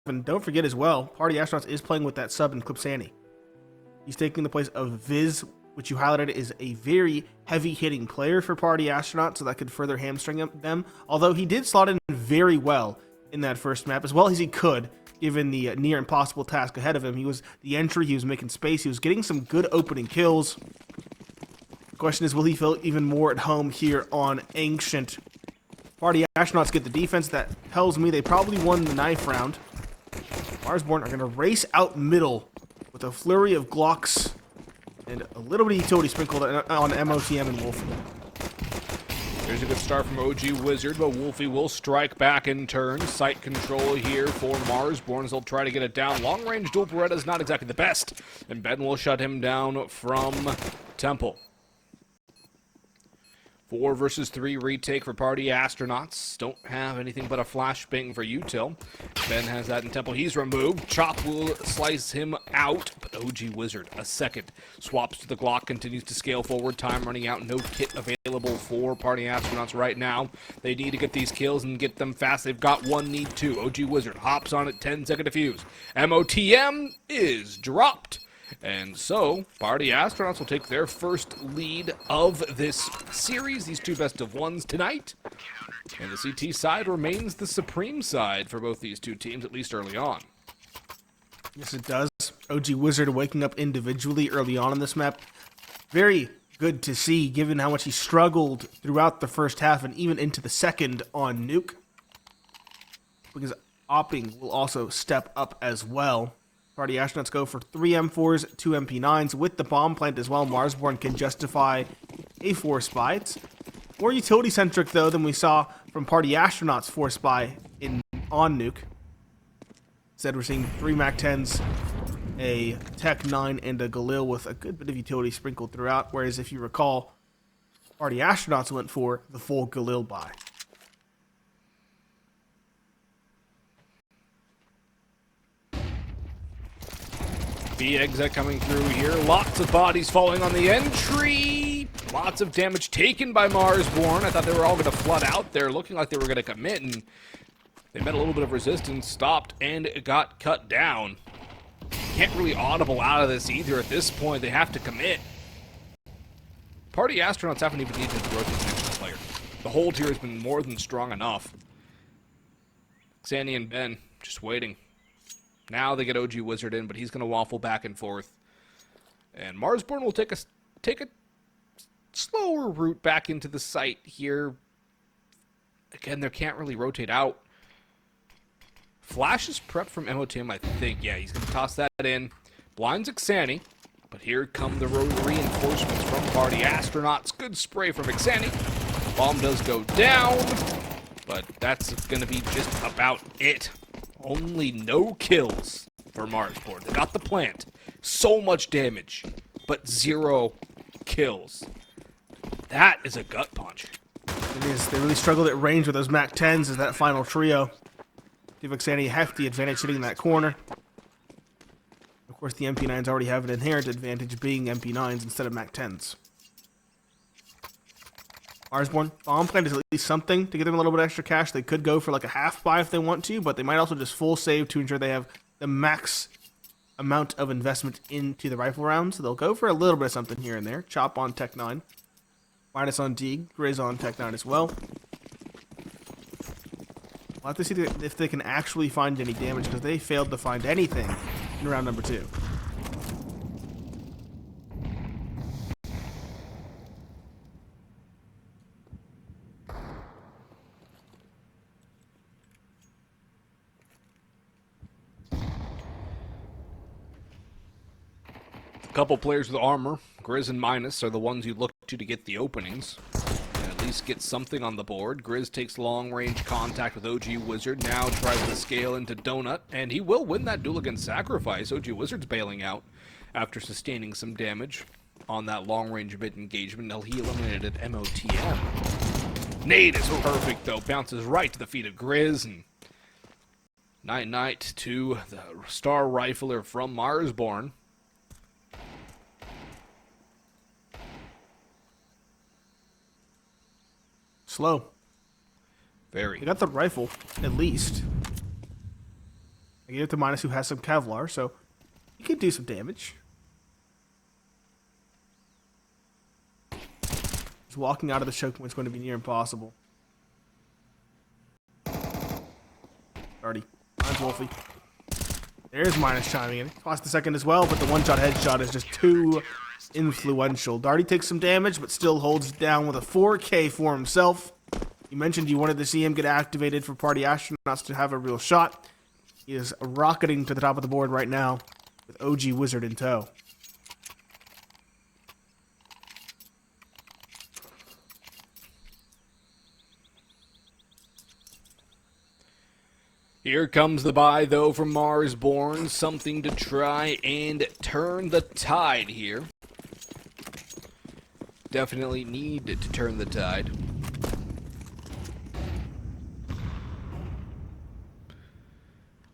And don't forget as well, Party Astronauts is playing with that sub in Clipsani. He's taking the place of Viz, which you highlighted is a very heavy-hitting player for Party Astronauts, so that could further hamstring them. Although he did slot in very well in that first map, as well as he could, given the near impossible task ahead of him. He was the entry, he was making space, he was getting some good opening kills. The question is, will he feel even more at home here on Ancient? Party Astronauts get the defense. That tells me they probably won the knife round. Marsborne are going to race out middle with a flurry of Glocks and a little bit of utility sprinkled on MOTM and Wolfie. There's a good start from OG Wizard, but Wolfie will strike back in turn. Sight control here for Marsborne as they'll try to get it down. Long-range dual Beretta is not exactly the best, and Ben will shut him down from Temple. 4 versus 3 retake for Party Astronauts. Don't have anything but a flashbang for Util. Ben has that in Temple. He's removed. Chop will slice him out, but OG Wizard, a second. Swaps to the Glock, continues to scale forward. Time running out. No kit available for Party Astronauts right now. They need to get these kills and get them fast. They've got one, need two. OG Wizard hops on it, 10-second defuse. MOTM is dropped. And so, Party Astronauts will take their first lead of this series, these two best of ones tonight. And the CT side remains the supreme side for both these two teams, at least early on. Yes, it does. OG Wizard waking up individually early on in this map. Very good to see, given how much he struggled throughout the first half and even into the second on Nuke. Because Opping will also step up as well. Party Astronauts go for 3 M4s, 2 MP9s. With the bomb plant as well, Marsborne can justify a 4-spy. It's more utility-centric, though, than we saw from Party Astronauts' 4-spy on Nuke. Instead, we're seeing 3 MAC-10s, a Tech-9, and a Galil with a good bit of utility sprinkled throughout, whereas if you recall, Party Astronauts went for the full Galil buy. The exit coming through here. Lots of bodies falling on the entry. Lots of damage taken by Marsborne. I thought they were all going to flood out there, looking like they were going to commit, and they met a little bit of resistance, stopped, and it got cut down. Can't really audible out of this either at this point. They have to commit. Party Astronauts haven't even needed to rotate the next player. The hold here has been more than strong enough. Xanny and Ben just waiting. Now they get OG Wizard in, but he's going to waffle back and forth. And Marsborne will take a slower route back into the site here. Again, they can't really rotate out. Flash is prepped from MOTM, I think. Yeah, he's going to toss that in. Blinds Xanny, but here come the reinforcements from Party Astronauts. Good spray from Xanny. Bomb does go down, but that's going to be just about it. Only no kills for Marsborne. They got the plant. So much damage, but 0 kills. That is a gut punch. It is. They really struggled at range with those MAC-10s as that final trio. Give Xanny a hefty advantage sitting in that corner. Of course, the MP9s already have an inherent advantage being MP9s instead of MAC-10s. Marsborne, bomb plant is at least something to get them a little bit extra cash. They could go for like a half buy if they want to, but they might also just full save to ensure they have the max amount of investment into the rifle rounds. So they'll go for a little bit of something here and there. Chop on Tech-9. Minus on D. Grizz on Tech-9 as well. We'll have to see if they can actually find any damage, because they failed to find anything in round number 2. A couple players with armor, Grizz and Minus, are the ones you look to get the openings. And at least get something on the board. Grizz takes long-range contact with OG Wizard, now tries to scale into Donut, and he will win that duel against Sacrifice. OG Wizard's bailing out after sustaining some damage on that long-range mid engagement. Now he eliminated MOTM. Nade is perfect, though. Bounces right to the feet of Grizz, and night-night to the star rifler from Marsborne. Slow. Very. They got the rifle, at least. I gave it to Minus, who has some Kevlar, so he could do some damage. Just walking out of the choke point is going to be near impossible. Already. Finds Wolfie. There's Minus chiming in. Cost the second as well, but the one-shot headshot is just too influential. Darty takes some damage, but still holds it down with a 4K for himself. You mentioned you wanted to see him get activated for Party Astronauts to have a real shot. He is rocketing to the top of the board right now with OG Wizard in tow. Here comes the buy, though, from Marsborne. Something to try and turn the tide here. Definitely need to turn the tide.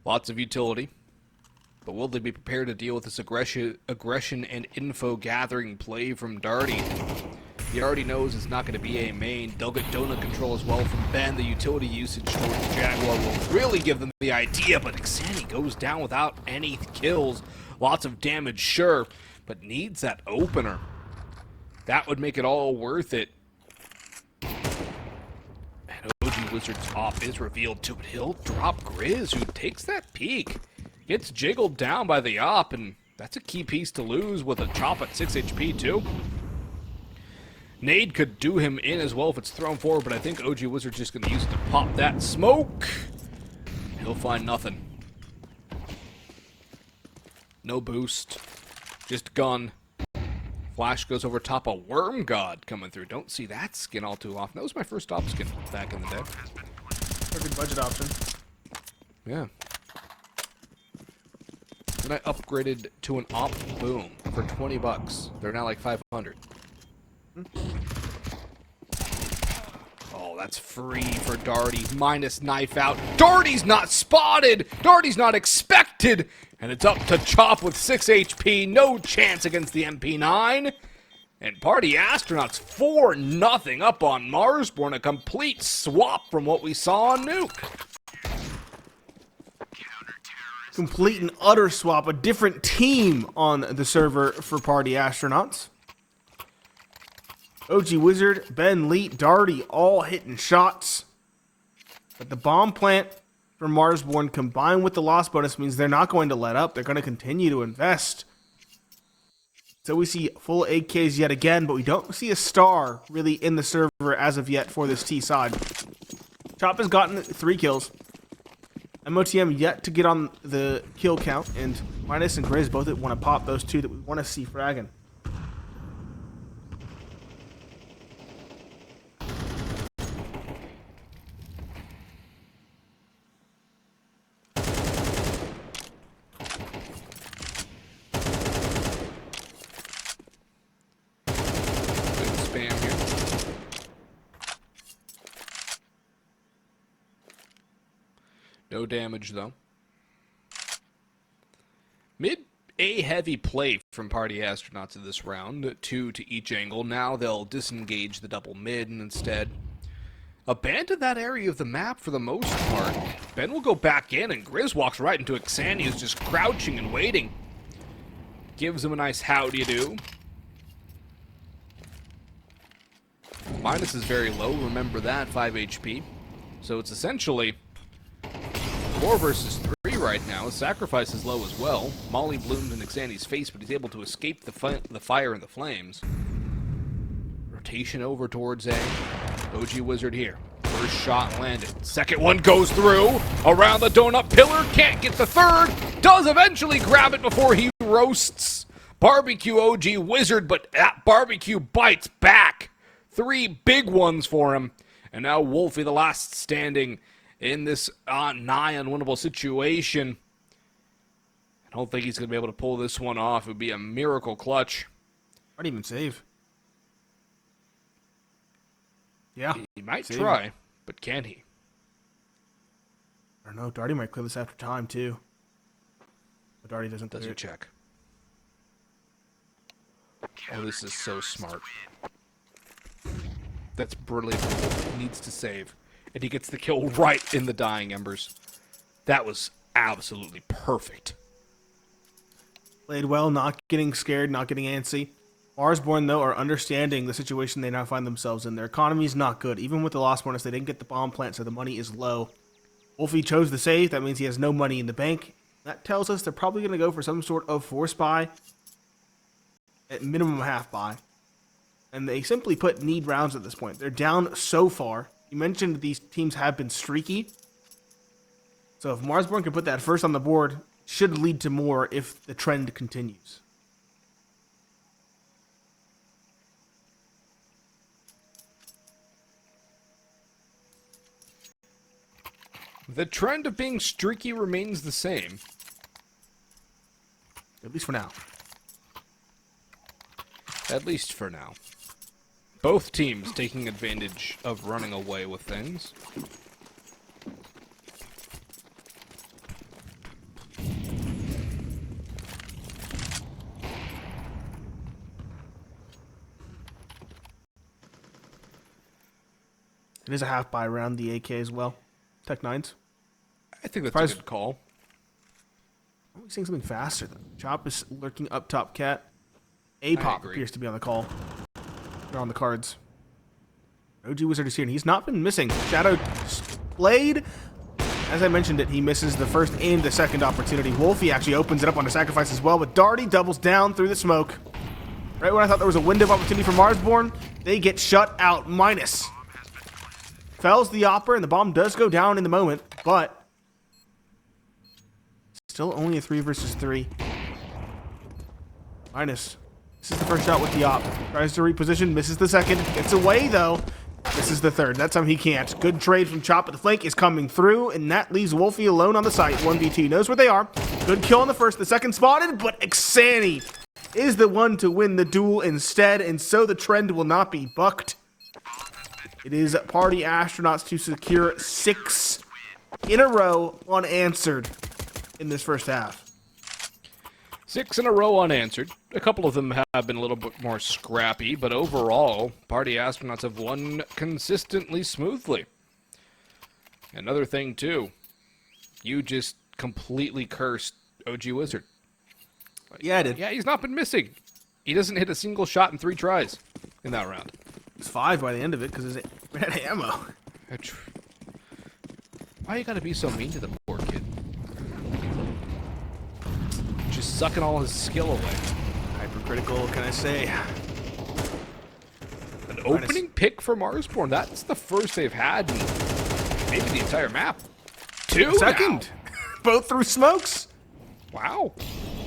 Lots of utility. But will they be prepared to deal with this aggression and info gathering play from Darty? He already knows it's not going to be a main. They'll get donut control as well from Ben. The utility usage towards Jaguar will really give them the idea, but Xani goes down without any kills. Lots of damage, sure, but needs that opener. That would make it all worth it. And OG Wizard's off is revealed too, but he'll drop Grizz, who takes that peek. Gets jiggled down by the op, and that's a key piece to lose with a chop at 6 HP too. Nade could do him in as well if it's thrown forward, but I think OG Wizard's just going to use it to pop that smoke. He'll find nothing. No boost. Just gun. Flash goes over top of Worm God coming through. Don't see that skin all too often. That was my first op skin back in the day. Perfect budget option. Yeah. Then I upgraded to an op boom for 20 bucks. They're now like 500. Oh, that's free for Darty. Minus knife out. Darty's not spotted! Darty's not expected! And it's up to Chop with 6 HP. No chance against the MP9. And Party Astronauts 4-0 up on Marsborne. A complete swap from what we saw on Nuke. Complete and utter swap. A different team on the server for Party Astronauts. OG Wizard, Ben, Leet, Darty, all hitting shots. But the bomb plant for Marsborne combined with the loss bonus means they're not going to let up. They're going to continue to invest. So we see full AKs yet again, but we don't see a star really in the server as of yet for this T side. Chop has gotten 3 kills. MOTM yet to get on the kill count, and Minus and Grizz both want to pop those 2 that we want to see fragging. No damage, though. Mid A heavy play from Party Astronauts in this round. 2 to each angle. Now they'll disengage the double mid and instead abandon that area of the map for the most part. Ben will go back in and Grizz walks right into Xani, who's just crouching and waiting. Gives him a nice how do you do. Minus is very low, remember that, 5 HP. So it's essentially 4 versus 3 right now. His sacrifice is low as well. Molly bloomed in Xani's face, but he's able to escape the fire and the flames. Rotation over towards A. OG Wizard here. First shot landed. Second one goes through. Around the donut pillar. Can't get the third. Does eventually grab it before he roasts Barbecue OG Wizard, but that Barbecue bites back. 3 big ones for him. And now Wolfie, the last standing in this nigh unwinnable situation. I don't think he's going to be able to pull this one off. It would be a miracle clutch. Might even save. Yeah. He might save. try, but can he? I don't know. Darty might clear this after time, too. But Darty doesn't Does clear he it. check? Oh, this is so smart. That's brilliant. He needs to save. And he gets the kill right in the dying embers. That was absolutely perfect. Played well, not getting scared, not getting antsy. Marsborne, though, are understanding the situation they now find themselves in. Their economy is not good. Even with the lost bonus, they didn't get the bomb plant, so the money is low. Wolfie chose the save. That means he has no money in the bank. That tells us they're probably going to go for some sort of force buy. At minimum, half buy. And they simply put need rounds at this point. They're down so far. You mentioned these teams have been streaky. So if Marsborne can put that first on the board, should lead to more if the trend continues. The trend of being streaky remains the same. At least for now. At least for now. Both teams taking advantage of running away with things. It is a half buy around the AK as well. Tech 9s. I think that's a good call. Are we seeing something faster, though? Chop is lurking up top, Cat. A-Pop appears to be on the call. They're on the cards. OG Wizard is here, and he's not been missing. Shadow Blade. As I mentioned it, he misses the first and the second opportunity. Wolfie actually opens it up on a sacrifice as well, but Darty doubles down through the smoke. Right when I thought there was a window of opportunity for Marsborne, they get shut out. Minus. Fells the Opera, and the bomb does go down in the moment, but still only a 3 versus 3. Minus. This is the first shot with the op. Tries to reposition, misses the second. Gets away, though. This is the third. That time he can't. Good trade from Chop, but the flank is coming through, and that leaves Wolfie alone on the site. 1v2 knows where they are. Good kill on the first. The second spotted, but Ixani is the one to win the duel instead, and so the trend will not be bucked. It is Party Astronauts to secure 6 in a row unanswered in this first half. 6 in a row unanswered. A couple of them have been a little bit more scrappy, but overall, Party Astronauts have won consistently smoothly. Another thing, too. You just completely cursed OG Wizard. Yeah, I did. Yeah, he's not been missing. He doesn't hit a single shot in 3 tries in that round. It's 5 by the end of it because it's ran out of ammo. Why you gotta be so mean to the poor kid? Just sucking all his skill away. Hypercritical, can I say? An opening pick for Marsborne. That's the first they've had in maybe the entire map. 2 second. Both through smokes. Wow.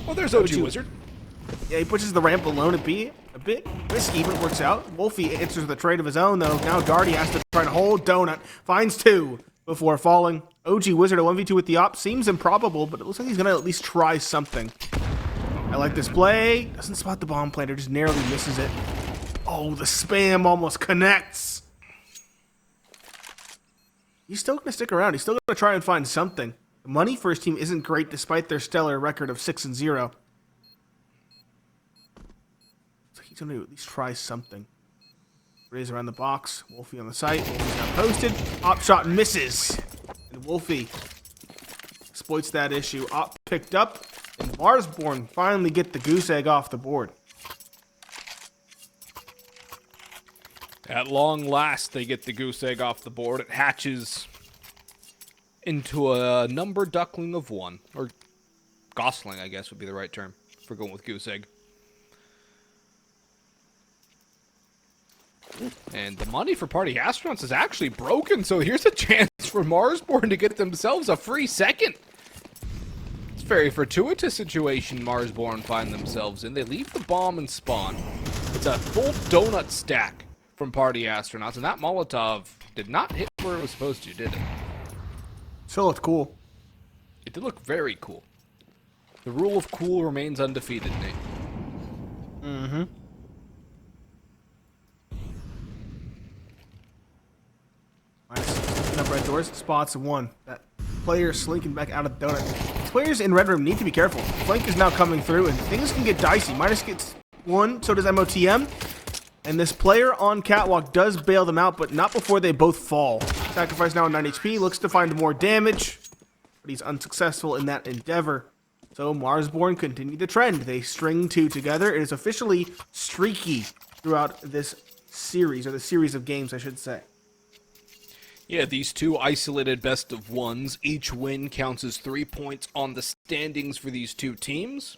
Well, there's OG Wizard. Yeah, he pushes the ramp alone a bit risky, but it works out. Wolfie answers the trade of his own, though. Now Darty has to try to hold Donut. Finds 2 before falling. OG Wizard a 1v2 with the op. Seems improbable, but it looks like he's going to at least try something. I like this play. Doesn't spot the bomb planter, just narrowly misses it. Oh, the spam almost connects. He's still going to stick around. He's still going to try and find something. The money for his team isn't great despite their stellar record of 6-0. He's going to at least try something. Raise around the box. Wolfie on the site. Wolfie's now posted. Op shot misses. And Wolfie exploits that issue. Op picked up. And Marsborne finally get the goose egg off the board. At long last, they get the goose egg off the board. It hatches into a number duckling of 1. Or gosling, I guess would be the right term for going with goose egg. And the money for Party Astronauts is actually broken, so here's a chance for Marsborne to get themselves a free second. It's a very fortuitous situation Marsborne find themselves in. They leave the bomb and spawn. It's a full donut stack from Party Astronauts, and that Molotov did not hit where it was supposed to, did it? Still looked cool. It did look very cool. The rule of cool remains undefeated, Nate. Mm-hmm. Nice. Up red doors, spots 1. That player slinking back out of the donut. These players in red room need to be careful. Flank is now coming through, and things can get dicey. Minus gets 1, so does MOTM. And this player on Catwalk does bail them out, but not before they both fall. Sacrifice now on 9 HP, looks to find more damage. But but he's unsuccessful in that endeavor. So Marsborne continue the trend. They string two together. It is officially streaky throughout this series, or the series of games, I should say. Yeah, these two isolated best of ones. Each win counts as 3 points on the standings for these two teams.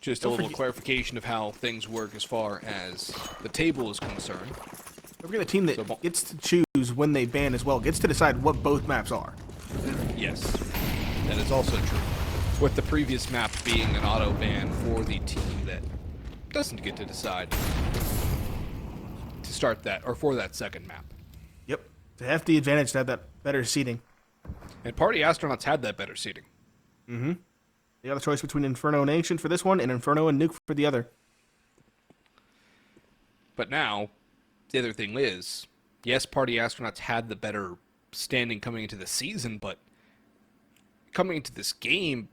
Just a little clarification of how things work as far as the table is concerned. Don't forget the team that gets to choose when they ban as well gets to decide what both maps are. Yes, that is also true. With the previous map being an auto ban for the team that doesn't get to decide to start that, or for that second map. Yep. It's a hefty advantage to have that better seating. And Party Astronauts had that better seating. Mm-hmm. They got the choice between Inferno and Ancient for this one, and Inferno and Nuke for the other. But now, the other thing is, yes, Party Astronauts had the better standing coming into the season, but coming into this game,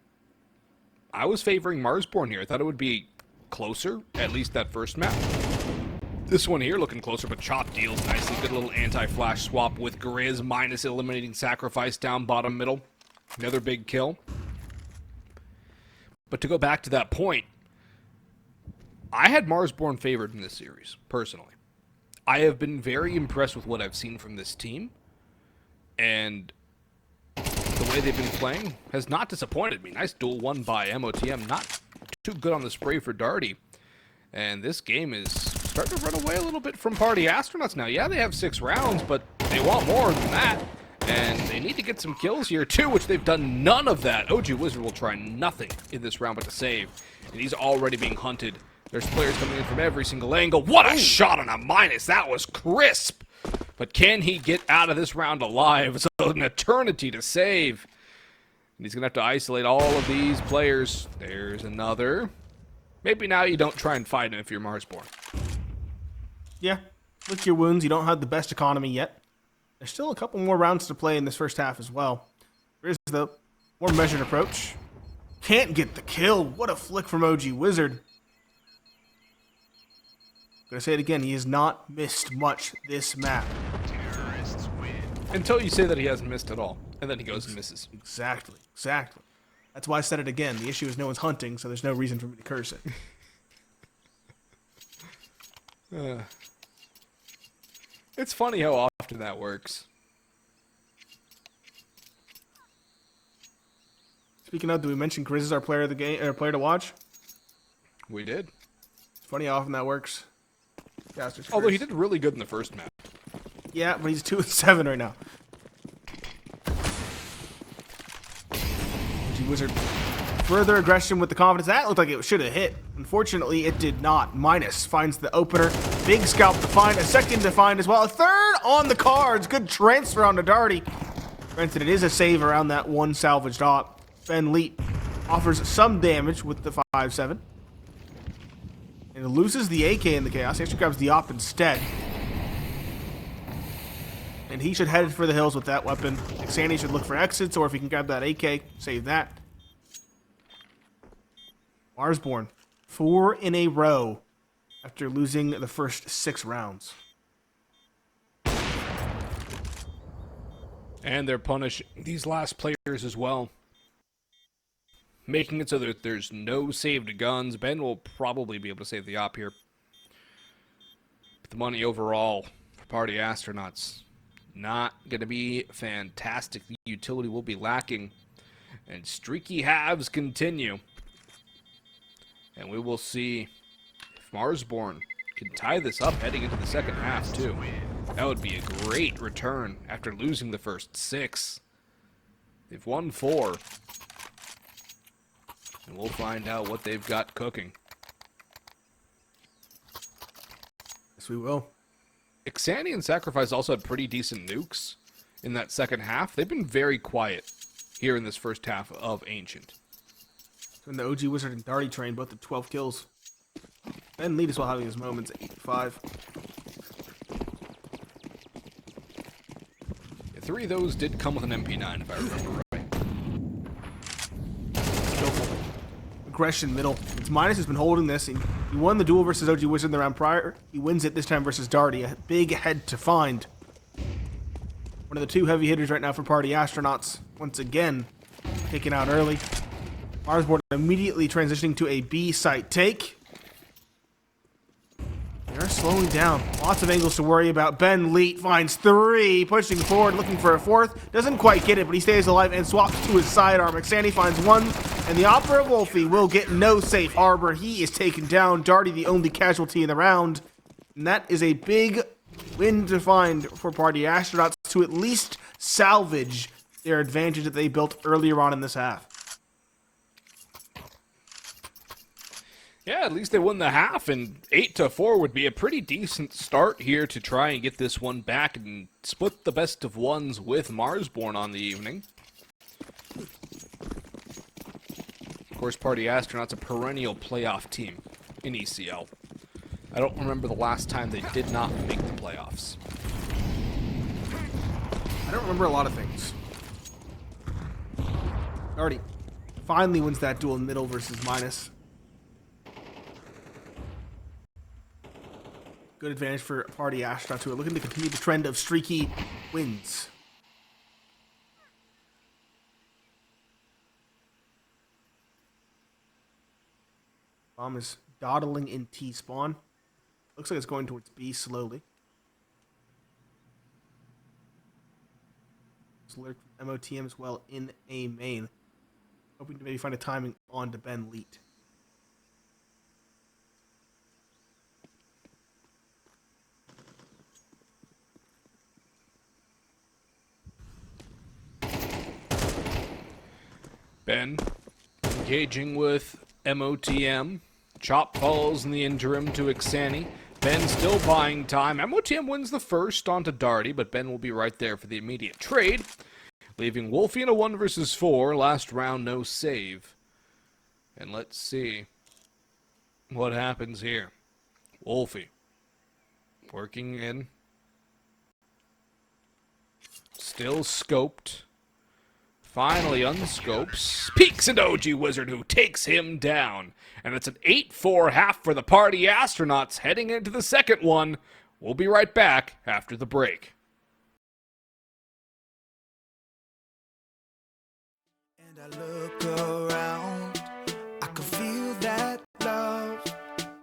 I was favoring Marsborne here. I thought it would be closer, at least that first map. This one here looking closer, but Chop deals nicely. Good little anti-flash swap with Grizz, minus eliminating Sacrifice down bottom middle. Another big kill. But to go back to that point, I had Marsborne favored in this series, personally. I have been very impressed with what I've seen from this team, and the way they've been playing has not disappointed me. Nice duel won by MOTM, not too good on the spray for Darty. And this game is starting to run away a little bit from Party Astronauts now. Yeah, they have 6 rounds, but they want more than that. And they need to get some kills here, too, which they've done none of that. OG Wizard will try nothing in this round but to save. And he's already being hunted. There's players coming in from every single angle. What a shot on a minus. That was crisp. But can he get out of this round alive? It's an eternity to save. And he's going to have to isolate all of these players. There's another. Maybe now you don't try and fight him if you're Marsborne. Yeah. Lick your wounds. You don't have the best economy yet. There's still a couple more rounds to play in this first half as well. There is the more measured approach. Can't get the kill. What a flick from OG Wizard. I'm going to say it again. He has not missed much this map. Until you say that he hasn't missed at all. And then he goes and misses. Exactly. Exactly. That's why I said it again. The issue is no one's hunting, so there's no reason for me to curse it. It's funny how often that works. Speaking of, do we mention Grizz is our player of the game, or player to watch? We did. It's funny how often that works. Although he did really good in the first map. Yeah, but he's 2-7 right now. OG Wizard. Further aggression with the confidence. That looked like it should have hit. Unfortunately, it did not. Minus finds the opener. Big scalp to find. A second to find as well. A third on the cards. Good transfer on to Darty. Granted, it is a save around that one salvaged op. Ben Leet offers some damage with the 5-7. And loses the AK in the chaos. He actually grabs the op instead. And he should head for the hills with that weapon. Xanny should look for exits, or if he can grab that AK, save that. Marsborne, 4 in a row after losing the first 6 rounds. And they're punishing these last players as well. Making it so that there's no saved guns. Ben will probably be able to save the op here. But the money overall for Party Astronauts, not going to be fantastic. The utility will be lacking. And streaky halves continue. And we will see if Marsborne can tie this up heading into the second half, too. That would be a great return after losing the first 6. They've won 4. And we'll find out what they've got cooking. Yes, we will. Xanny and Sacrifice also had pretty decent nukes in that second half. They've been very quiet here in this first half of Ancient. And the OG Wizard and Darty train both at 12 kills. Ben Lead as well having his moments at 8-5. Yeah, 3 of those did come with an MP9, if I remember right. Skillful. Aggression middle. It's Minus has been holding this. He won the duel versus OG Wizard in the round prior. He wins it this time versus Darty. A big head to find. One of the two heavy hitters right now for Party Astronauts. Once again, taken out early. Marsborne immediately transitioning to a B site take. They're slowing down. Lots of angles to worry about. Ben Leet finds 3, pushing forward, looking for a 4th. Doesn't quite get it, but he stays alive and swaps to his sidearm. McSanny finds 1, and the Opera Wolfie will get no safe harbor. He is taken down. Darty, the only casualty in the round. And that is a big win to find for Party Astronauts to at least salvage their advantage that they built earlier on in this half. Yeah, at least they won the half, and 8-4 would be a pretty decent start here to try and get this one back and split the best of ones with Marsborne on the evening. Of course, Party Astronauts a perennial playoff team in ECL. I don't remember the last time they did not make the playoffs. I don't remember a lot of things. Darty finally wins that duel middle versus minus. Good advantage for Party Astronauts, who are looking to continue the trend of streaky wins. Bomb is dawdling in T-spawn. Looks like it's going towards B slowly. Alert from MOTM as well in A main. Hoping to maybe find a timing on to Ben Leet. Ben engaging with MOTM. Chop falls in the interim to Ixani. Ben still buying time. MOTM wins the first onto Darty, but Ben will be right there for the immediate trade, leaving Wolfie in a 1 versus 4. Last round, no save. And let's see what happens here. Wolfie working in. Still scoped. Finally unscopes. Peeks into OG Wizard, who takes him down. And it's an 8-4 half for the Party Astronauts heading into the second one. We'll be right back after the break. And I look around, I can feel that love,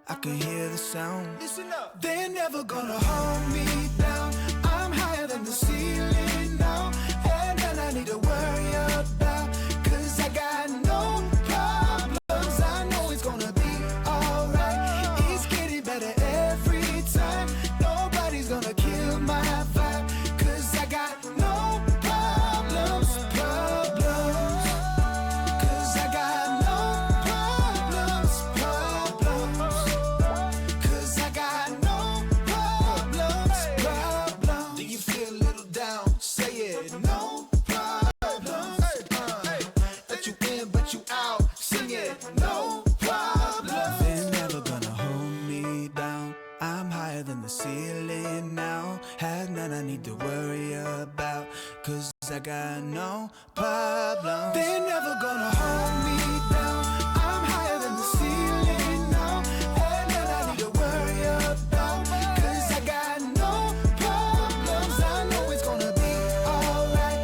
I can hear the sound. Listen up. They're never gonna hold me down. I'm higher than the ceiling now, and then I need to worry about, 'cause I got no problems. I know it's gonna be alright. It's getting better every time. Nobody's gonna kill my vibe, 'cause I got no problems. Cause I got no problems. Do you feel a little down? Say it. No problems. Let you in, but you out. Sing it. No problems. They're never gonna hold me down. I'm higher than the ceiling now. Have none I need to worry about, 'cause I got no problems. They're never gonna hold me down. I'm higher than the ceiling now. And none I need to worry about, 'cause I got no problems. I know it's gonna be alright.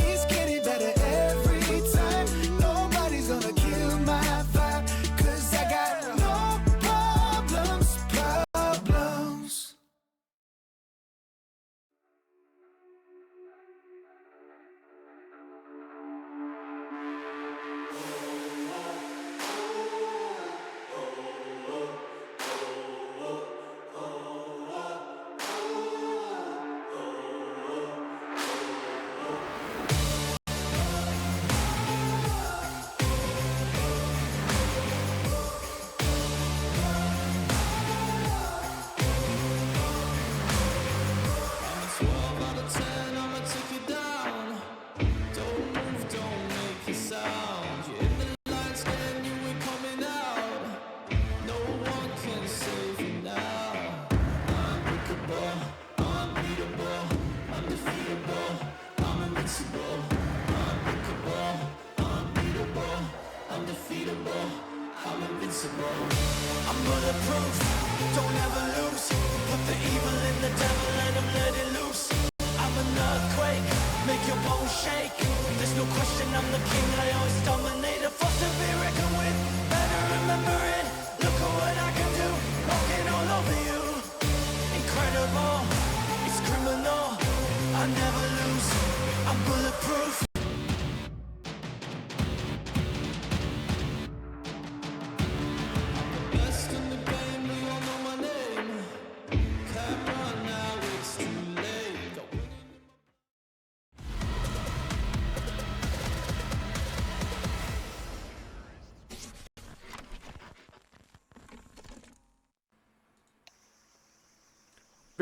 It's getting better every time. Nobody's gonna kill my vibe, 'cause I got no problems.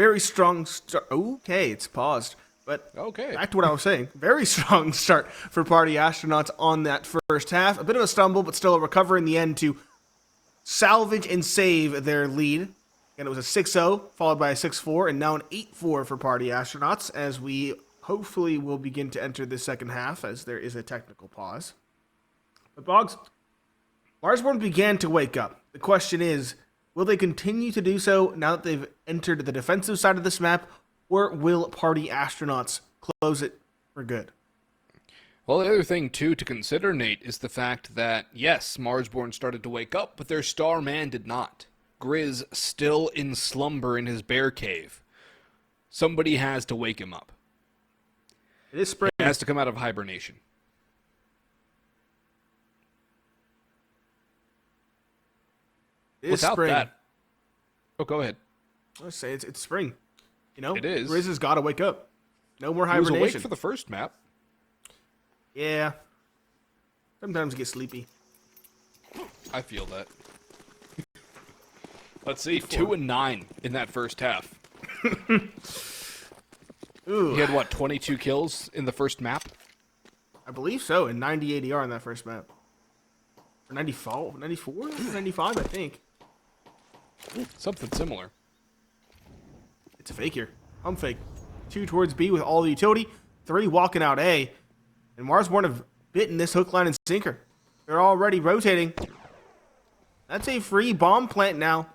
Very strong start. Okay, it's paused. But Okay. back to what I was saying. Very strong start for Party Astronauts on that first half. A bit of a stumble, but still a recover in the end to salvage and save their lead. And it was a 6-0, followed by a 6-4, and now an 8-4 for Party Astronauts, as we hopefully will begin to enter the second half, as there is a technical pause. But Boggs, Marsborne began to wake up. The question is, will they continue to do so now that they've entered the defensive side of this map, or will Party Astronauts close it for good? Well, the other thing, too, to consider, Nate, is the fact that, yes, Marsborne started to wake up, but their star man did not. Grizz still in slumber in his bear cave. Somebody has to wake him up. It is spring. He has to come out of hibernation. It is Without spring. that... Oh, go ahead. Let's say it's spring. You know, It is. Grizz has got to wake up. No more He was hibernation. awake for the first map. Yeah. Sometimes I get sleepy. I feel that. Let's see, 2-9 in that first half. Ooh. He had, what, 22 kills in the first map? I believe so, and 90 ADR in that first map. Or 94? 95, I think. Something similar. It's a fake here. Pump fake. 2 towards B with all the utility. 3 walking out A. And Marsborne have bitten this hook, line, and sinker. They're already rotating. That's a free bomb plant now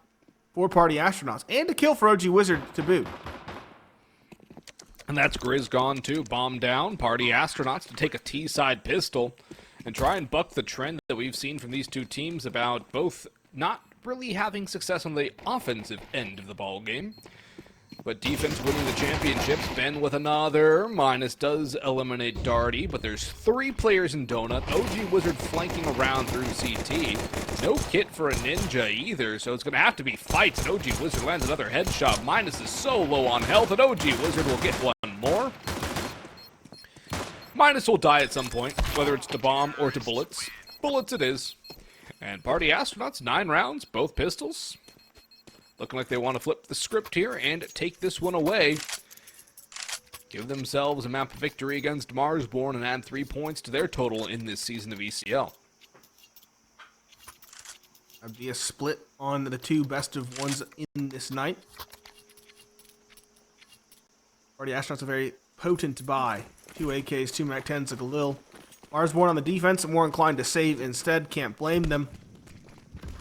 for Party Astronauts. And a kill for OG Wizard to boot. And that's Grizz gone too. Bomb down. Party Astronauts to take a T-side pistol and try and buck the trend that we've seen from these two teams about both not really having success on the offensive end of the ball game. But defense winning the championships. Ben with another minus does eliminate Darty, but there's 3 players in Donut. OG Wizard flanking around through CT. No kit for a ninja either, so it's going to have to be fights. And OG Wizard lands another headshot. Minus is so low on health, and OG Wizard will get one more. Minus will die at some point, whether it's to bomb or to bullets. Bullets it is. And Party Astronauts, 9 rounds, both pistols. Looking like they want to flip the script here and take this one away. Give themselves a map victory against Marsborne and add 3 points to their total in this season of ECL. That'd be a split on the 2 best of ones in this night. Party Astronauts a very potent buy. 2 AKs, 2 MAC-10s, like a Lil. Marsborne on the defense, more inclined to save instead. Can't blame them.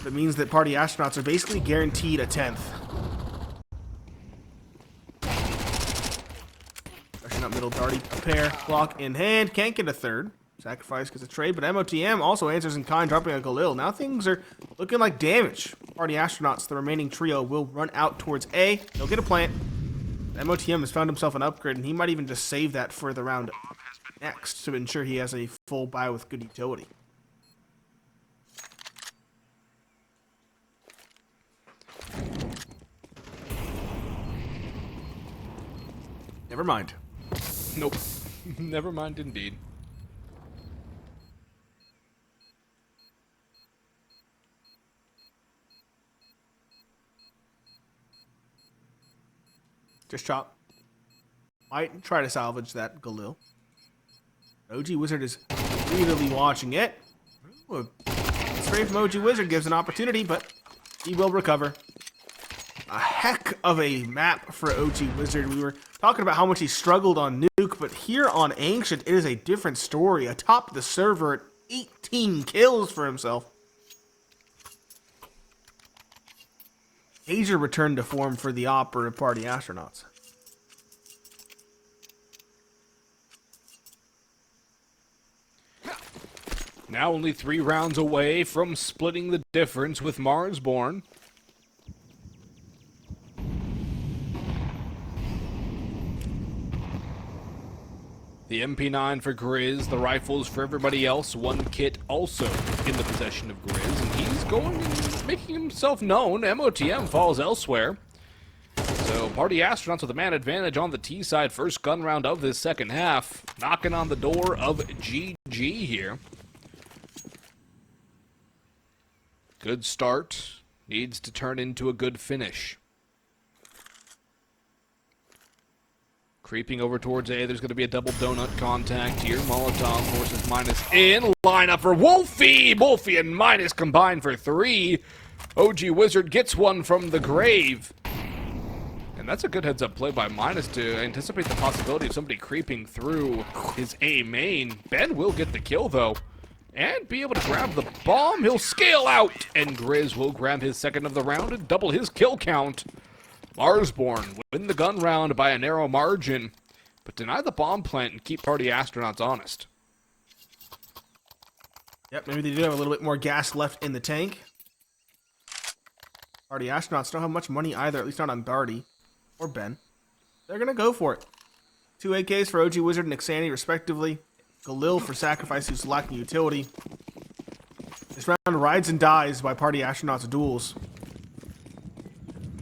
That means that Party Astronauts are basically guaranteed a 10th. Rushing up middle, Darty, a pair, block in hand, can't get a third. Sacrifice gets a trade, but MOTM also answers in kind, dropping a Galil. Now things are looking like damage. Party Astronauts, the remaining trio, will run out towards A. They'll get a plant. MOTM has found himself an upgrade, and he might even just save that for the round next to ensure he has a full buy with good utility. Never mind. Nope. Never mind indeed. Just chop. Might try to salvage that Galil. OG Wizard is greedily watching it. Ooh, straight from OG Wizard gives an opportunity, but he will recover. A heck of a map for OG Wizard. We were talking about how much he struggled on Nuke, but here on Ancient, it is a different story. Atop the server at 18 kills for himself. Asia returned to form for the Opera Party Astronauts. Now only 3 rounds away from splitting the difference with Marsborne. The MP9 for Grizz, the rifles for everybody else, 1 kit also in the possession of Grizz, and he's going and making himself known. MOTM falls elsewhere. So Party Astronauts with a man advantage on the T side, first gun round of this second half, knocking on the door of GG here. Good start, needs to turn into a good finish. Creeping over towards A, there's going to be a double donut contact here. Molotov forces Minus in. Line up for Wolfie! Wolfie and Minus combined for 3. OG Wizard gets one from the grave. And that's a good heads-up play by Minus to anticipate the possibility of somebody creeping through his A main. Ben will get the kill, though, and be able to grab the bomb. He'll scale out, and Grizz will grab his second of the round and double his kill count. Marsborne win the gun round by a narrow margin, but deny the bomb plant and keep Party Astronauts honest. Yep, maybe they do have a little bit more gas left in the tank. Party Astronauts don't have much money either, at least not on Darty or Ben. They're going to go for it. 2 AKs for OG Wizard and Ixani, respectively. Galil for Sacrifice, who's lacking utility. This round rides and dies by Party Astronauts duels.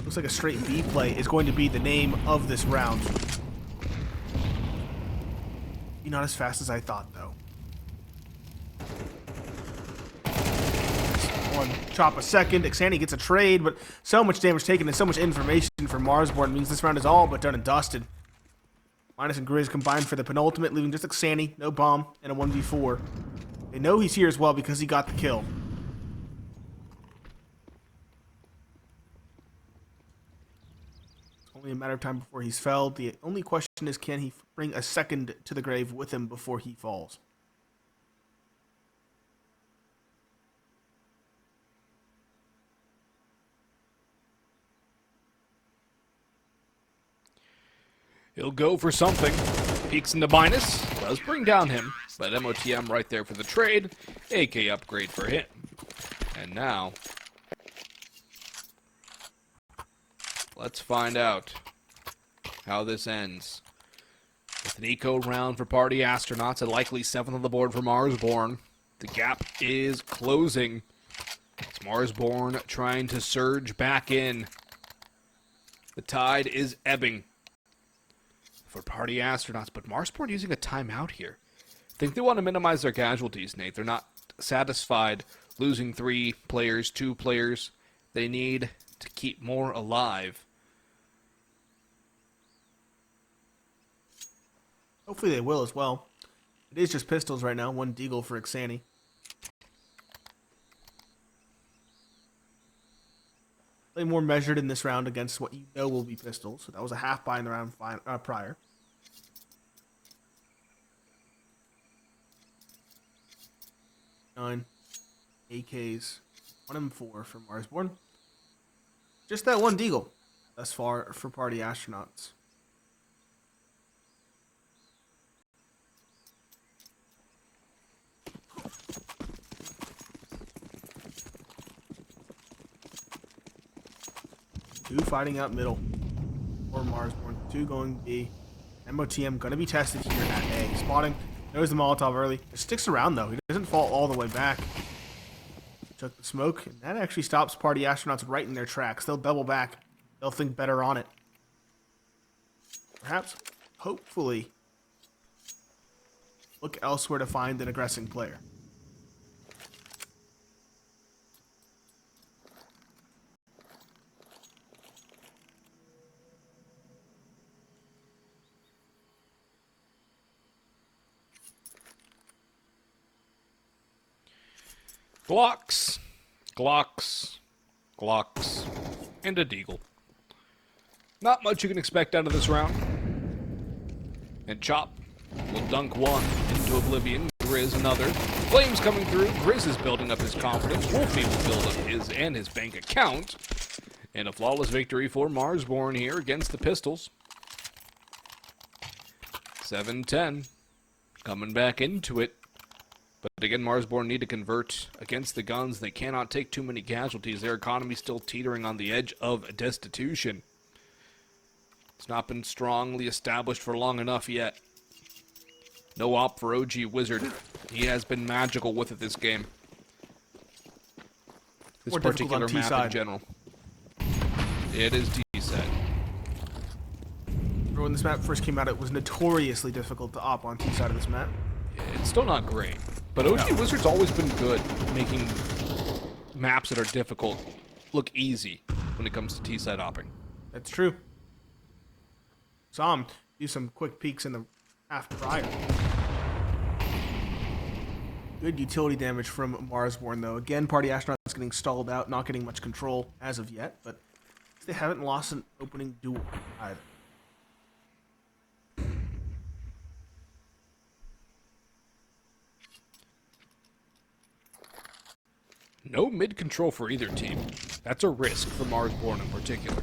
Looks like a straight B play is going to be the name of this round. Not as fast as I thought, though. One chop a second. Ixani gets a trade, but so much damage taken and so much information for Marsborne means this round is all but done and dusted. Minus and Grizz combined for the penultimate, leaving just Ixani, no bomb, and a 1v4. They know he's here as well because he got the kill. It's only a matter of time before he's felled. The only question is, can he bring a second to the grave with him before he falls? He'll go for something. Peeks into Minus. Does bring down him. But MOTM right there for the trade. AK upgrade for him. And now, let's find out how this ends. With an eco round for Party Astronauts, a likely 7th on the board for Marsborne. The gap is closing. It's Marsborne trying to surge back in. The tide is ebbing for Party Astronauts, but Marsborne using a timeout here. I think they want to minimize their casualties, Nate. They're not satisfied losing 3 players, 2 players. They need to keep more alive. Hopefully they will as well. It is just pistols right now. 1 deagle for Ixani. Play more measured in this round against what you know will be pistols. So that was a half buy in the round prior. Nine AKs, 1 M4 from Marsborne. Just that 1 deagle thus far for Party Astronauts. Two fighting out middle for Marsborne. 2 going B. MOTM going to be tested here at A. Spotting. Knows the Molotov early. It sticks around, though. He doesn't fall all the way back. Took the smoke, and that actually stops Party Astronauts right in their tracks. They'll double back. They'll think better on it. Perhaps, hopefully, look elsewhere to find an aggressing player. Glocks, Glocks, Glocks, and a deagle. Not much you can expect out of this round. And Chop will dunk 1 into oblivion. Grizz another. Flames coming through. Grizz is building up his confidence. Wolfie will build up his and his bank account. And a flawless victory for Marsborne here against the Pistols. 7-10. Coming back into it. But again, Marsborne need to convert against the guns. They cannot take too many casualties. Their economy still teetering on the edge of destitution. It's not been strongly established for long enough yet. No op for OG Wizard. He has been magical with it this game. This particular map in general. It is T-side. When this map first came out, it was notoriously difficult to op on T-side of this map. It's still not great. But OG Wizard's always been good at making maps that are difficult look easy when it comes to T-side hopping. That's true. Sam, do some quick peeks in the half prior. Good utility damage from Marsborne, though. Again, Party Astronauts getting stalled out, not getting much control as of yet, but they haven't lost an opening duel either. No mid-control for either team. That's a risk for Marsborne in particular.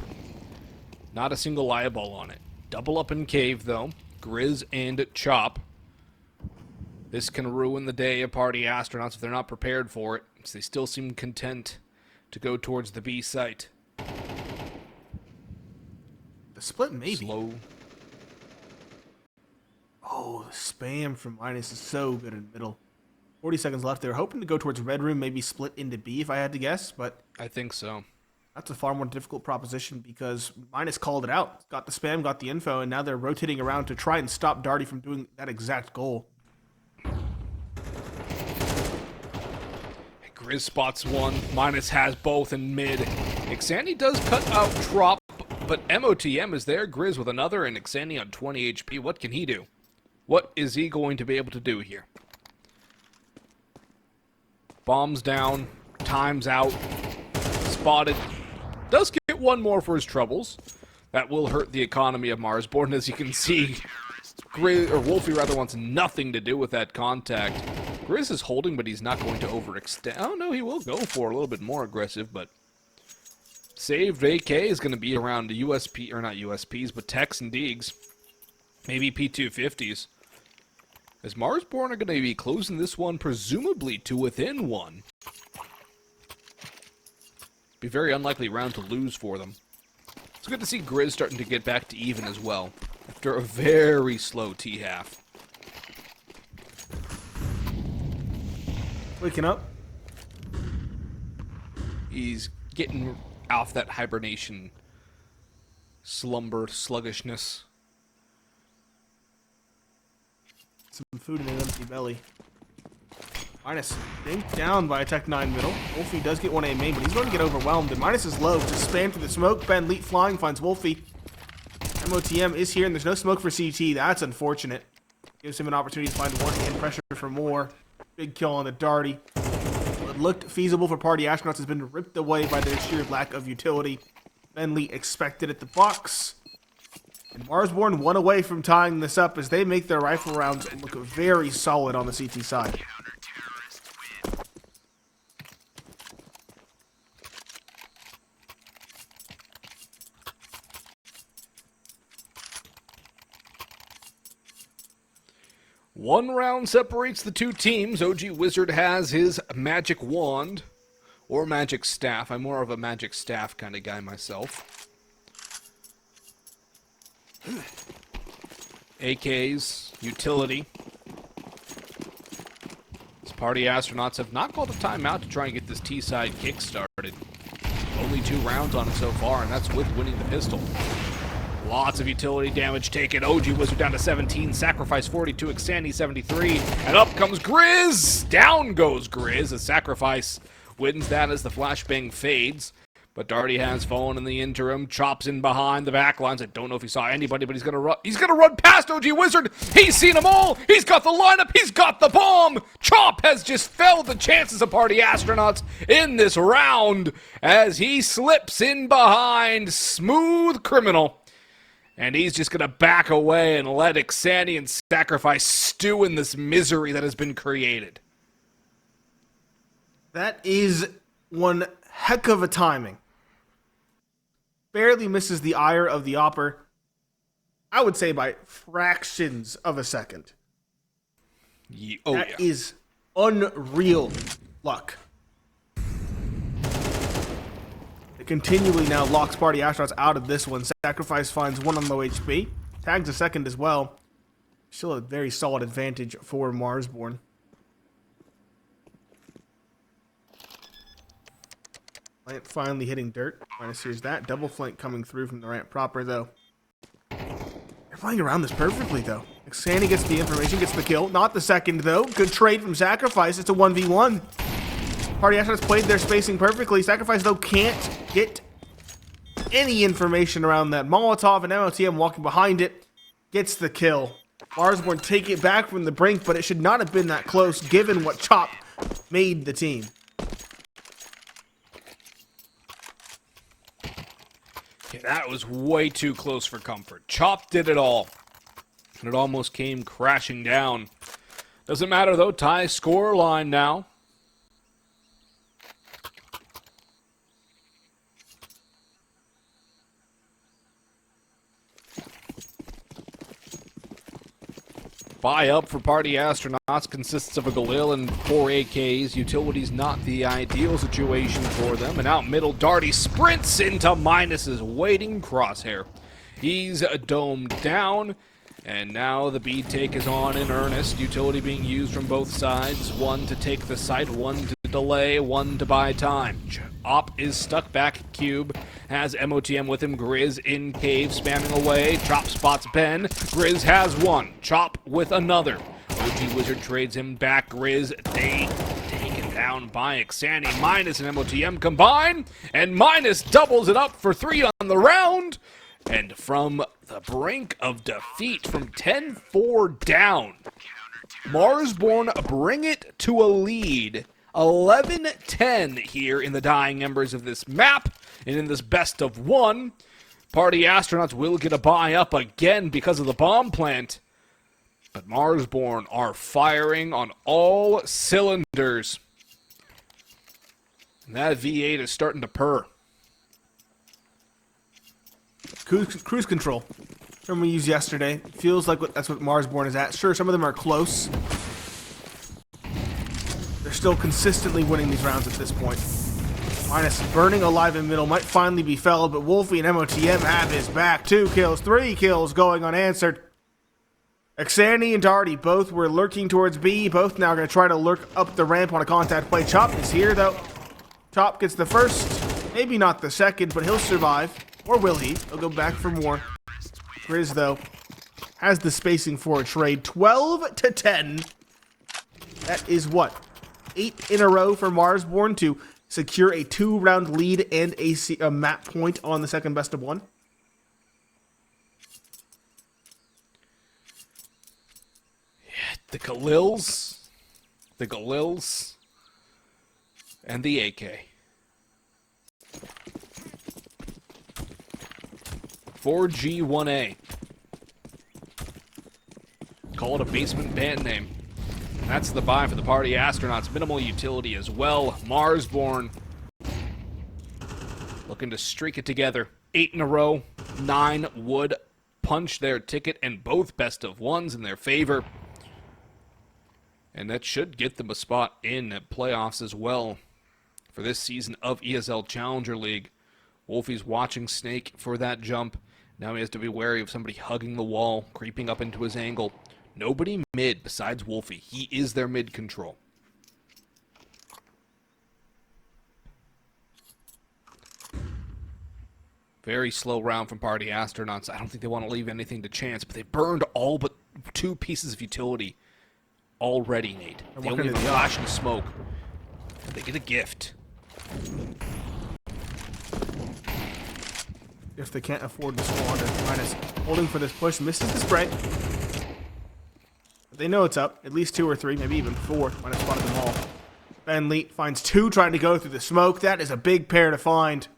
Not a single eyeball on it. Double up in cave, though. Grizz and Chop. This can ruin the day of Party Astronauts if they're not prepared for it, since they still seem content to go towards the B site. The split, maybe. Slow. Oh, the spam from Minus is so good in the middle. 40 seconds left. They were hoping to go towards Red Room, maybe split into B if I had to guess, but I think so. that's a far more difficult proposition because Minus called it out. Got the spam, got the info, and now they're rotating around to try and stop Darty from doing that exact goal. Grizz spots one. Minus has both in mid. Ixani does cut out Trop, but MOTM is there. Grizz with another, and Ixani on 20 HP. What can he do? What is he going to be able to do here? Bombs down. Time's out. Spotted. Does get one more for his troubles. That will hurt the economy of Marsborne, as you can see. Wolfie rather wants nothing to do with that contact. Grizz is holding, but he's not going to overextend. Oh, no, he will go for a little bit more aggressive, but saved AK is going to be around the USP, or not USPs, but Techs and Deegs. Maybe P250s. As Marsborne are going to be closing this one, presumably to within one. Be a very unlikely round to lose for them. It's good to see Grizz starting to get back to even as well, after a very slow T-half. Waking up. He's getting off that hibernation, slumber, sluggishness. Some food in an empty belly. Minus dinked down by a Tech 9 middle. Wolfie does get 1A main, but he's going to get overwhelmed. And Minus is low. Just spam through the smoke. Ben Leet flying finds Wolfie. MOTM is here, and there's no smoke for CT. That's unfortunate. Gives him an opportunity to find one-hand pressure for more. Big kill on the Darty. What looked feasible for Party Astronauts has been ripped away by their sheer lack of utility. Ben Leet expected at the box. And Marsborne one away from tying this up as they make their rifle rounds look very solid on the CT side. One round separates the two teams. OG Wizard has his magic wand, or magic staff. I'm more of a magic staff kind of guy myself. AKs, utility. These Party Astronauts have not called a timeout to try and get this T-side kick started. Only 2 rounds on it so far, and that's with winning the pistol. Lots of utility damage taken. OG Wizard down to 17. Sacrifice 42. Ixani 73. And up comes Grizz. Down goes Grizz as Sacrifice wins that as the flashbang fades. But Darty has fallen in the interim. Chops in behind the back lines. I don't know if he saw anybody, but he's gonna run. He's gonna run past OG Wizard. He's seen them all. He's got the lineup. He's got the bomb. Chop has just felled the chances of Party Astronauts in this round as he slips in behind. Smooth criminal. And he's just going to back away and let Ixani and Sacrifice stew in this misery that has been created. That is one heck of a timing. Barely misses the ire of the Opper. I would say by fractions of a second. That is unreal luck. It continually now locks Party Astronauts out of this one. Sacrifice finds 1 on low HP. Tags a second as well. Still a very solid advantage for Marsborne. Plant finally hitting dirt. Minus here's that. Double flank coming through from the ramp proper, though. They're playing around this perfectly, though. Ixani gets the information, gets the kill. Not the second, though. Good trade from Sacrifice. It's a 1v1. Party Astronauts played their spacing perfectly. Sacrifice, though, can't get any information around that Molotov, and MOTM walking behind it. gets the kill. Marsborne take it back from the brink, but it should not have been that close given what Chop made the team. Okay, that was way too close for comfort. Chop did it all, and it almost came crashing down. Doesn't matter, though. Tie score line now. Buy up for Party Astronauts consists of a Galil and 4 AKs. Utility's not the ideal situation for them. And out middle, Darty sprints into Minus's waiting crosshair. He's domed down. And now the B take is on in earnest. Utility being used from both sides. One to take the site, one to delay, one to buy time. Op is stuck back at Cube. Has MOTM with him. Grizz in cave, spamming away. Chop spots Ben. Grizz has one. Chop with another. OG Wizard trades him back. Grizz, they taken down by Xani. Minus and MOTM combine. And Minus doubles it up for 3 on the round. And from the brink of defeat, from 10-4 down, Marsborne bring it to a lead. 11-10 here in the dying embers of this map, and in this best of 1. Party Astronauts will get a buy up again because of the bomb plant. But Marsborne are firing on all cylinders. And that V8 is starting to purr. Cruise control. From we used yesterday. Feels like that's what Marsborne is at. Sure, some of them are close. They're still consistently winning these rounds at this point. Minus burning alive in middle might finally be felled, but Wolfie and MOTM have his back. 2 kills, 3 kills going unanswered. Xani and Darty both were lurking towards B. Both now going to try to lurk up the ramp on a contact play. Chop is here, though. Chop gets the first. Maybe not the second, but he'll survive. Or will he? He'll go back for more. Grizz, though, has the spacing for a trade. 12-10. That is what? 8 in a row for Marsborne to secure a 2-round lead and a map point on the second best of 1. The Galils, and the AK. 4G1A. Call it a basement band name. That's the buy for the Party Astronauts. Minimal utility as well. Marsborne looking to streak it together. 8 in a row. 9 would punch their ticket and both best of 1s in their favor. And that should get them a spot in playoffs as well for this season of ESL Challenger League. Wolfie's watching Snake for that jump. Now he has to be wary of somebody hugging the wall, creeping up into his angle. Nobody mid besides Wolfie. He is their mid control. Very slow round from Party Astronauts. I don't think they want to leave anything to chance, but they burned all but 2 pieces of utility already, Nate. They only have a flash and smoke. And they get a gift. If they can't afford to squander. Minus holding for this push, misses the spray. But they know it's up. At least 2 or 3, maybe even 4. Minus spotted them all. Ben Leet finds 2 trying to go through the smoke. That is a big pair to find.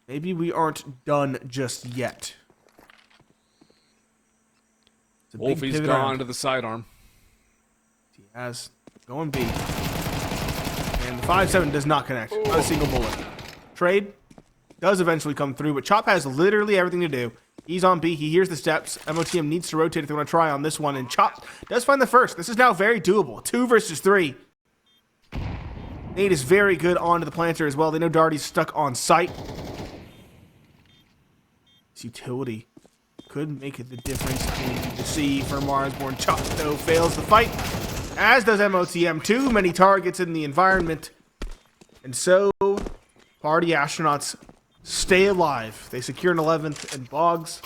Maybe we aren't done just yet. Wolfie's gone to the sidearm. He has. Going B. And the 5-7 does not connect. Not a single bullet. Trade does eventually come through, but Chop has literally everything to do. He's on B. He hears the steps. MOTM needs to rotate if they want to try on this one, and Chop does find the first. This is now very doable. 2 versus 3. Nate is very good onto the planter as well. They know Darty's stuck on site. This utility could make it the difference in the C for Marsborne. Chop, though, fails the fight, as does MOTM. Too many targets in the environment. And so, Party Astronauts stay alive. They secure an 11th, and Boggs,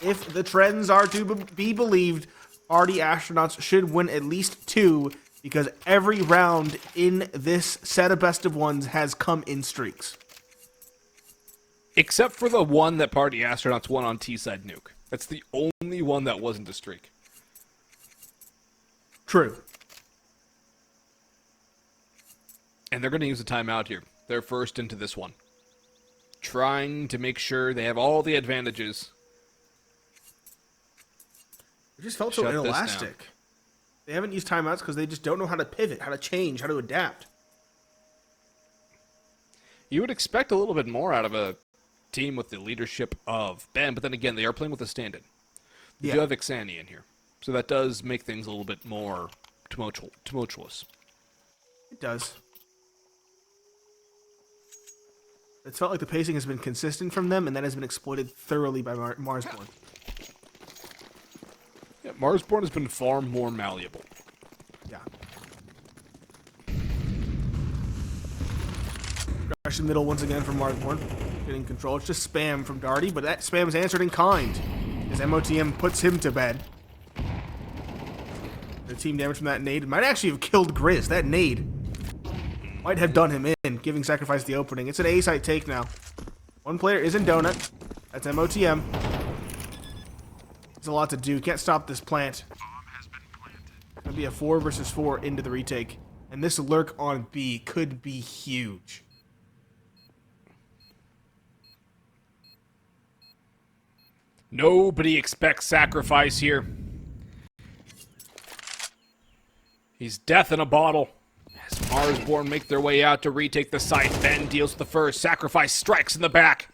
if the trends are to be believed, Party Astronauts should win at least 2, because every round in this set of best of 1s has come in streaks. Except for the one that Party Astronauts won on T-Side Nuke. That's the only one that wasn't a streak. True. And they're going to use a timeout here. They're first into this one. Trying to make sure they have all the advantages. It just felt so Shut this inelastic. They haven't used timeouts because they just don't know how to pivot, how to change, how to adapt. You would expect a little bit more out of a team with the leadership of Ben, but then again, they are playing with a stand-in. They do have Ixani in here. So that does make things a little bit more tumultuous. It does. It's felt like the pacing has been consistent from them, and that has been exploited thoroughly by Marsborne. Yeah, Marsborne has been far more malleable. Yeah. Rush in the middle once again from Marsborne. Getting control. It's just spam from Darty, but that spam is answered in kind. As MOTM puts him to bed. The team damage from that nade might actually have killed Grizz. That nade might have done him in, giving Sacrifice the opening. It's an A-site take now. One player is in Donut. That's MOTM. There's a lot to do. Can't stop this plant. It's going to be a 4 versus 4 into the retake. And this lurk on B could be huge. Nobody expects Sacrifice here. He's death in a bottle. As Marsborne make their way out to retake the site, Ben deals with the first. Sacrifice strikes in the back.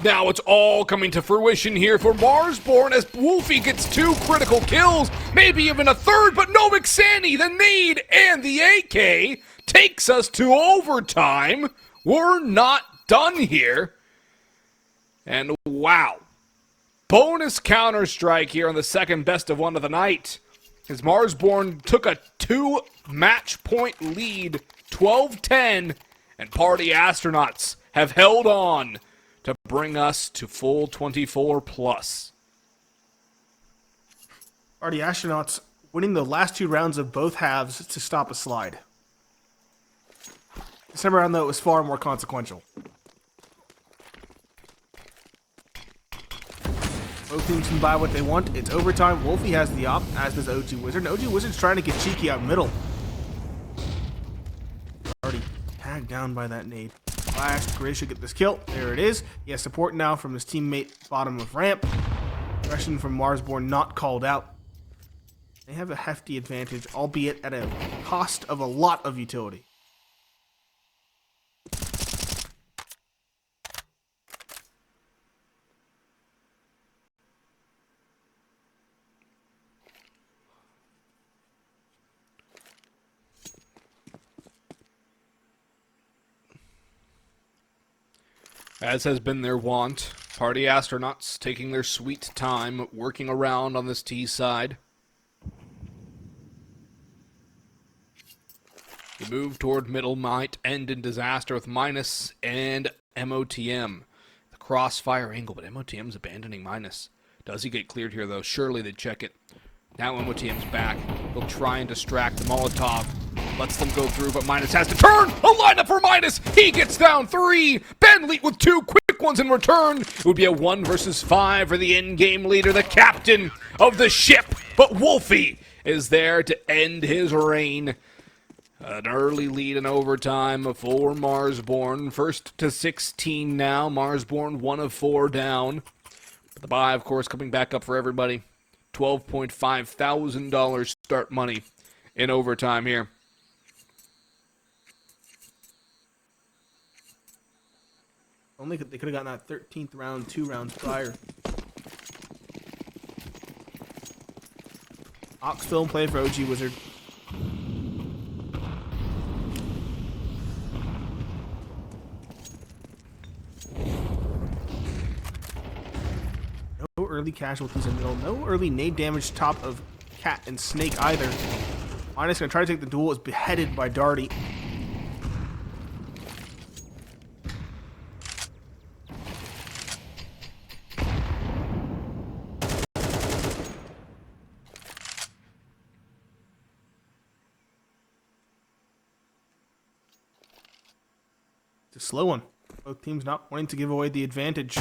Now it's all coming to fruition here for Marsborne as Wolfie gets 2 critical kills, maybe even a third, but no Mixani, the nade, and the AK takes us to overtime. We're not done here. And wow. Bonus counter-strike here on the second best of one of the night. As Marsborne took a 2-match point lead, 12-10, and Party Astronauts have held on to bring us to full 24 plus. Party Astronauts winning the last 2 rounds of both halves to stop a slide. This time around, though, it was far more consequential. Both teams can buy what they want. It's overtime. Wolfie has the op, as does OG Wizard. And OG Wizard's trying to get cheeky out middle. Already tagged down by that nade. Flash. Grizz should get this kill. There it is. He has support now from his teammate bottom of ramp. Aggression from Marsborne not called out. They have a hefty advantage, albeit at a cost of a lot of utility. As has been their wont, Party Astronauts taking their sweet time working around on this T side. The move toward middle might end in disaster with Minus and MOTM. The crossfire angle, but MOTM's abandoning Minus. Does he get cleared here, though? Surely they check it. Now MOTM's back. He'll try and distract the Molotov. Lets them go through, but Minus has to turn! A lineup for Minus! He gets down 3! Ben Leet with 2 quick ones in return! It would be a 1 versus 5 for the in-game leader, the captain of the ship! But Wolfie is there to end his reign. An early lead in overtime for Marsborne. First to 16 now. Marsborne 1 of 4 down. But the buy, of course, coming back up for everybody. $12.5 thousand start money in overtime here. Only they could have gotten that 13th round 2 rounds prior. Ox film play for OG Wizard. No early casualties in the middle. No early nade damage top of Cat and Snake either. Minus gonna try to take the duel. Is beheaded by Darty. It's a slow one. Both teams not wanting to give away the advantage.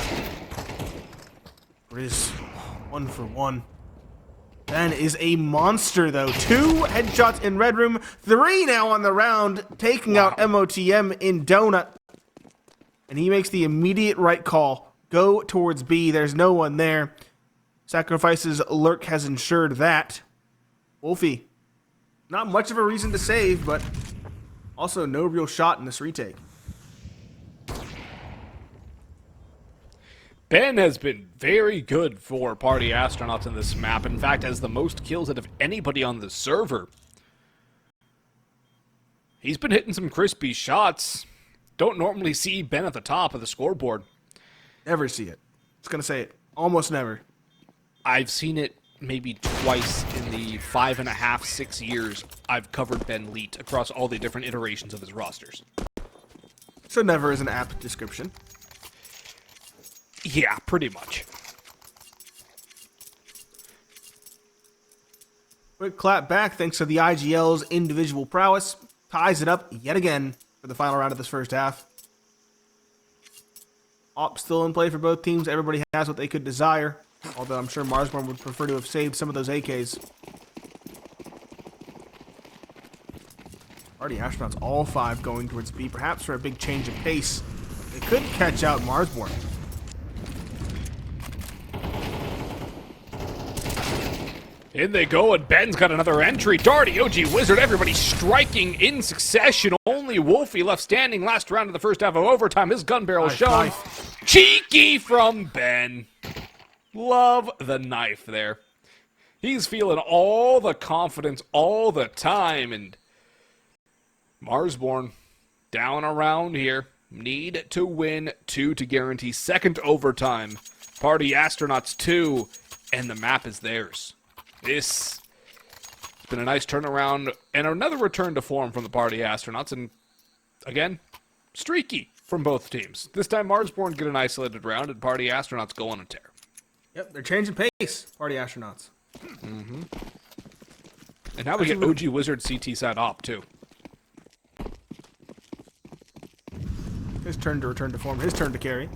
Grizz, 1 for 1. Ben is a monster, though. 2 headshots in Red Room. 3 now on the round, taking out MOTM in Donut. And he makes the immediate right call. Go towards B. There's no one there. Sacrifice's lurk has ensured that. Wolfie, not much of a reason to save, but also no real shot in this retake. Ben has been very good for Party Astronauts in this map. In fact, has the most kills out of anybody on the server. He's been hitting some crispy shots. Don't normally see Ben at the top of the scoreboard. Never see it. It's going to say it. Almost never. I've seen it maybe twice in the 5.5, 6 years I've covered Ben Leet across all the different iterations of his rosters. So never is an apt description. Yeah, pretty much. Quick clap back thanks to the IGL's individual prowess. Ties it up yet again for the final round of this first half. Op still in play for both teams. Everybody has what they could desire. Although I'm sure Marsborne would prefer to have saved some of those AKs. Party Astronauts, all 5 going towards B, perhaps for a big change of pace. They could catch out Marsborne. In they go, and Ben's got another entry. Darty, OG Wizard, everybody striking in succession. Only Wolfie left standing last round of the first half of overtime. His gun barrel shown. Cheeky from Ben. Love the knife there. He's feeling all the confidence all the time, and Marsborne down around here. Need to win 2 to guarantee second overtime. Party Astronauts 2, and the map is theirs. This has been a nice turnaround and another return to form from the Party Astronauts, and again, streaky from both teams. This time Marsborne get an isolated round, and Party Astronauts go on a tear. Yep, they're changing pace, Party Astronauts. Mm-hmm. And now we get OG Wizard CT side op, too. His turn to return to form, his turn to carry.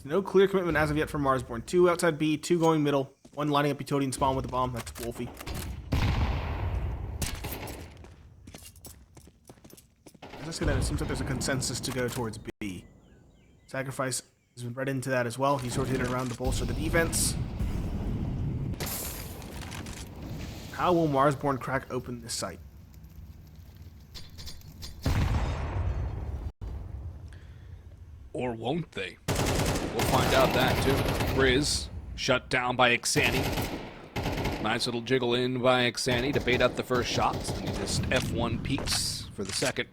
No clear commitment as of yet from Marsborne. 2 outside B, 2 going middle, 1 lining up Utodian spawn with the bomb. That's Wolfie. As I say that, it seems like there's a consensus to go towards B. Sacrifice has been read into that as well. He's rotated around to bolster the defense. How will Marsborne crack open this site? Or won't they? We'll find out that, too. Grizz, shut down by Ixani. Nice little jiggle in by Ixani to bait out the first shots. And he just F1 peaks for the second.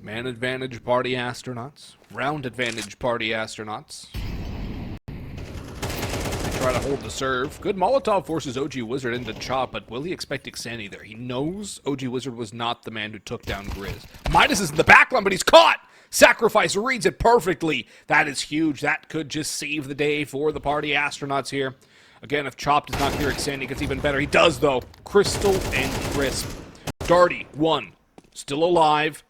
Man advantage, Party Astronauts. Round advantage, Party Astronauts. They try to hold the serve. Good Molotov forces OG Wizard into chop, but will he expect Ixani there? He knows OG Wizard was not the man who took down Grizz. Midas is in the backline, but he's caught! Sacrifice reads it perfectly. That is huge. That could just save the day for the Party Astronauts here. Again, if Chop does not clear Ixani, it gets even better. He does, though. Crystal and crisp. Darty, 1. Still alive.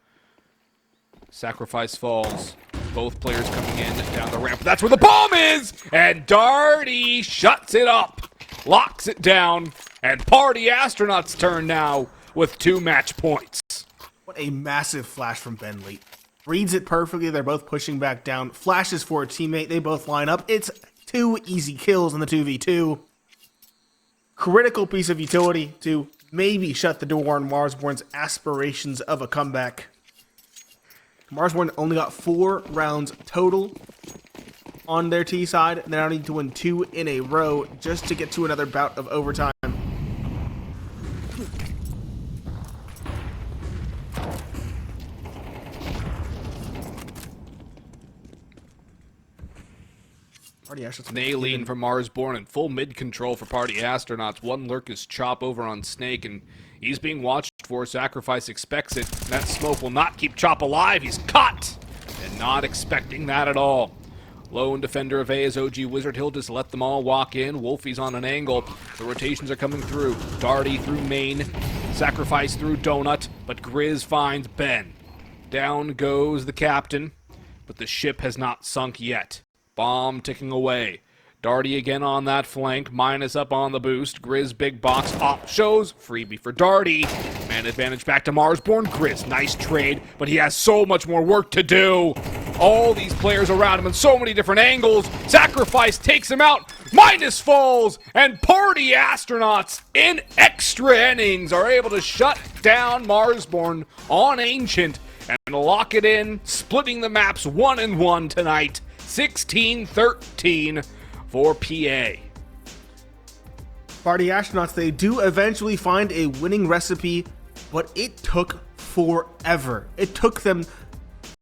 Sacrifice falls. Both players coming in down the ramp. That's where the bomb is! And Darty shuts it up. Locks it down. And Party Astronauts' turn now with 2 match points. What a massive flash from Ben Leet. Reads it perfectly. They're both pushing back down. Flashes for a teammate. They both line up. It's 2 easy kills in the 2v2. Critical piece of utility to maybe shut the door on Marsborne's aspirations of a comeback. Marsborne only got 4 rounds total on their T side. They now need to win 2 in a row just to get to another bout of overtime. Party Astronauts. Nailing from Marsborne and full mid control for Party Astronauts. 1 lurk is Chop over on Snake, and he's being watched for. Sacrifice expects it. That smoke will not keep Chop alive. He's caught! And not expecting that at all. Lone defender of A is OG Wizard. He'll just let them all walk in. Wolfie's on an angle. The rotations are coming through. Darty through main. Sacrifice through Donut, but Grizz finds Ben. Down goes the captain, but the ship has not sunk yet. Bomb ticking away. Darty again on that flank, minus up on the boost. Grizz big box op shows, freebie for Darty. Man advantage back to Marsborne. Grizz, nice trade, but he has so much more work to do. All these players around him in so many different angles. Sacrifice takes him out, minus falls, and Party Astronauts in extra innings are able to shut down Marsborne on Ancient and lock it in, splitting the maps 1-1 tonight. 16-13 for PA. Party Astronauts, they do eventually find a winning recipe, but it took forever. It took them